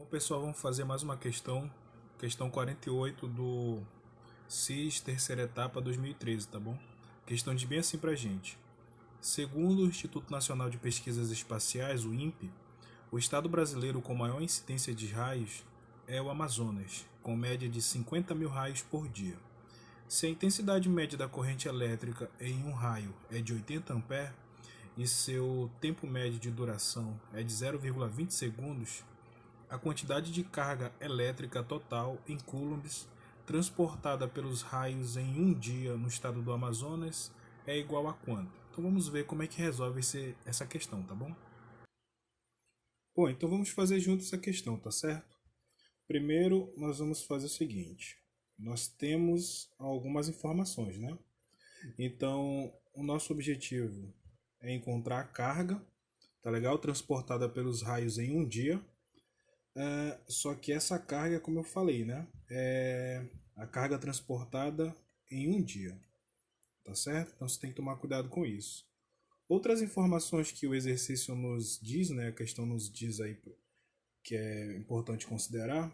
Bom, pessoal, vamos fazer mais uma questão 48 do CIS terceira etapa 2013, tá bom? Questão de bem assim pra gente. Segundo o Instituto Nacional de Pesquisas Espaciais, o INPE, o estado brasileiro com maior incidência de raios é o Amazonas, com média de 50 mil raios por dia. Se a intensidade média da corrente elétrica em um raio é de 80 A e seu tempo médio de duração é de 0,20 segundos, a quantidade de carga elétrica total em coulombs transportada pelos raios em um dia no estado do Amazonas é igual a quanto? Então vamos ver como é que resolve essa questão, tá bom? Bom, então vamos fazer junto essa questão, tá certo? Primeiro nós vamos fazer o seguinte: nós temos algumas informações, né? Então o nosso objetivo é encontrar a carga, tá legal? Transportada pelos raios em um dia. Só que essa carga, como eu falei, né? É a carga transportada em um dia, tá certo? Então você tem que tomar cuidado com isso. Outras informações que o exercício nos diz, né? A questão nos diz aí que é importante considerar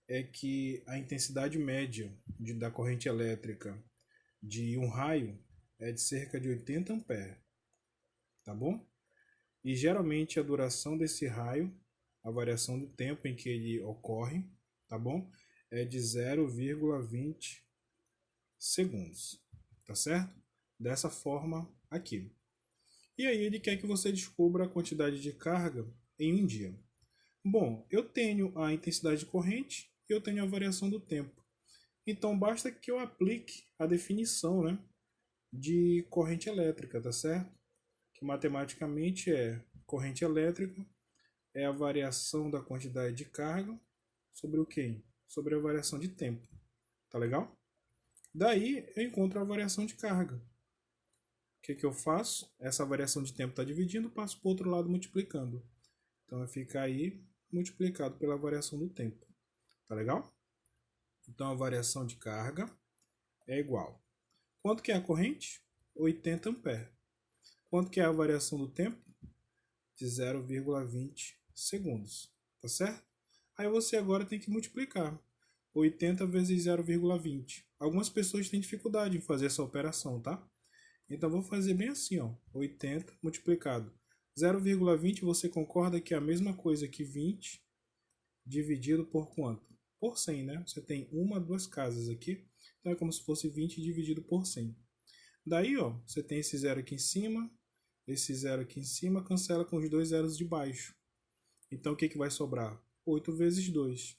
é que a intensidade média da corrente elétrica de um raio é de cerca de 80 A, tá bom? E geralmente a duração desse raio, a variação do tempo em que ele ocorre, tá bom? É de 0,20 segundos, tá certo? Dessa forma aqui. E aí ele quer que você descubra a quantidade de carga em um dia. Bom, eu tenho a intensidade de corrente e eu tenho a variação do tempo. Então basta que eu aplique a definição, né, de corrente elétrica, tá certo? Que matematicamente é corrente elétrica é a variação da quantidade de carga sobre o quê? Sobre a variação de tempo. Tá legal? Daí eu encontro a variação de carga. O que eu faço? Essa variação de tempo está dividindo, passo para o outro lado multiplicando. Então vai ficar aí multiplicado pela variação do tempo. Tá legal? Então a variação de carga é igual. Quanto que é a corrente? 80 A. Quanto que é a variação do tempo? De 0,20 segundos. Tá certo? Aí você agora tem que multiplicar 80 vezes 0,20. Algumas pessoas têm dificuldade em fazer essa operação, tá? Então vou fazer bem assim, ó, 80 multiplicado 0,20, você concorda que é a mesma coisa que 20 dividido por quanto? Por 100, né? Você tem uma, duas casas aqui, então é como se fosse 20 dividido por 100. Daí, ó, você tem esse zero aqui em cima, esse zero aqui em cima cancela com os dois zeros de baixo. Então o que vai sobrar? 8 vezes 2.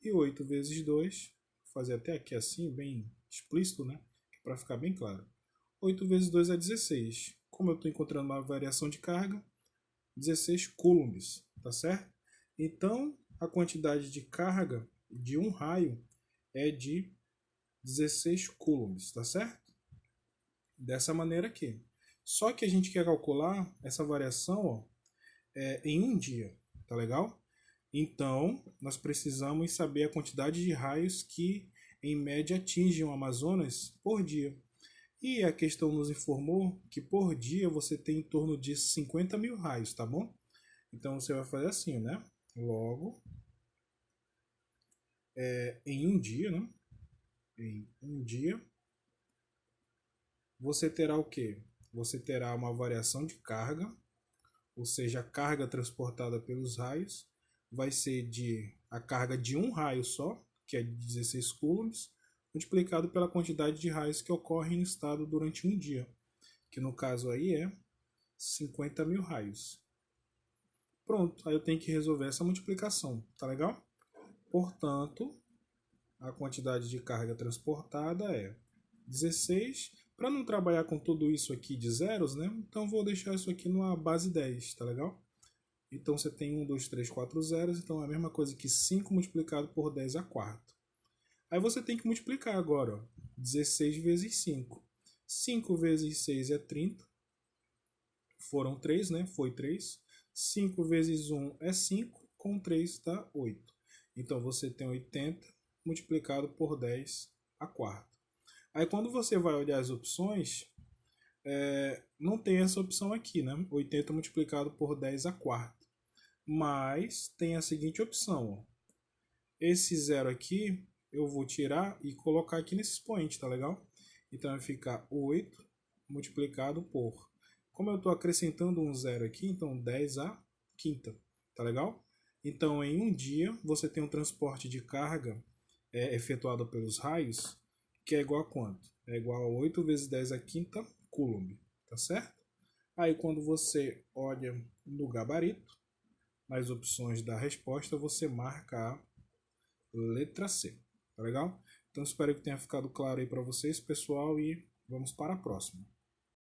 E 8 vezes 2, vou fazer até aqui assim, bem explícito, né? Para ficar bem claro. 8 vezes 2 é 16. Como eu estou encontrando uma variação de carga, 16 coulombs, tá certo? Então, a quantidade de carga de um raio é de 16 coulombs, tá certo? Dessa maneira aqui. Só que a gente quer calcular essa variação, ó, em um dia, tá legal? Então, nós precisamos saber a quantidade de raios que, em média, atingem o Amazonas por dia. E a questão nos informou que por dia você tem em torno de 50 mil raios, tá bom? Então você vai fazer assim, né? Logo, em um dia, né? Em um dia, você terá o quê? Você terá uma variação de carga, ou seja, a carga transportada pelos raios vai ser a carga de um raio só, que é de 16 coulombs, multiplicado pela quantidade de raios que ocorrem no estado durante um dia, que no caso aí é 50 mil raios. Pronto, aí eu tenho que resolver essa multiplicação, tá legal? Portanto, a quantidade de carga transportada é 16. Para não trabalhar com tudo isso aqui de zeros, né? Então vou deixar isso aqui numa base 10, tá legal? Então você tem 1, 2, 3, 4 zeros, então é a mesma coisa que 5 multiplicado por 10 a quarta. Aí você tem que multiplicar agora, ó, 16 vezes 5. 5 vezes 6 é 30. Foram 3, né? Foi 3. 5 vezes 1 é 5, com 3 dá 8. Então você tem 80 multiplicado por 10 a quarta. Aí quando você vai olhar as opções, não tem essa opção aqui, né? 80 multiplicado por 10 a quarta. mas tem a seguinte opção, ó. Esse zero aqui eu vou tirar e colocar aqui nesse expoente, tá legal? Então vai ficar 8 multiplicado por... Como eu estou acrescentando um zero aqui, então 10 à quinta, tá legal? Então em um dia você tem um transporte de carga efetuado pelos raios, que é igual a quanto? É igual a 8 vezes 10 à quinta coulomb, tá certo? Aí quando você olha no gabarito, nas opções da resposta, você marca a letra C, tá legal? Então espero que tenha ficado claro aí para vocês, pessoal, e vamos para a próxima.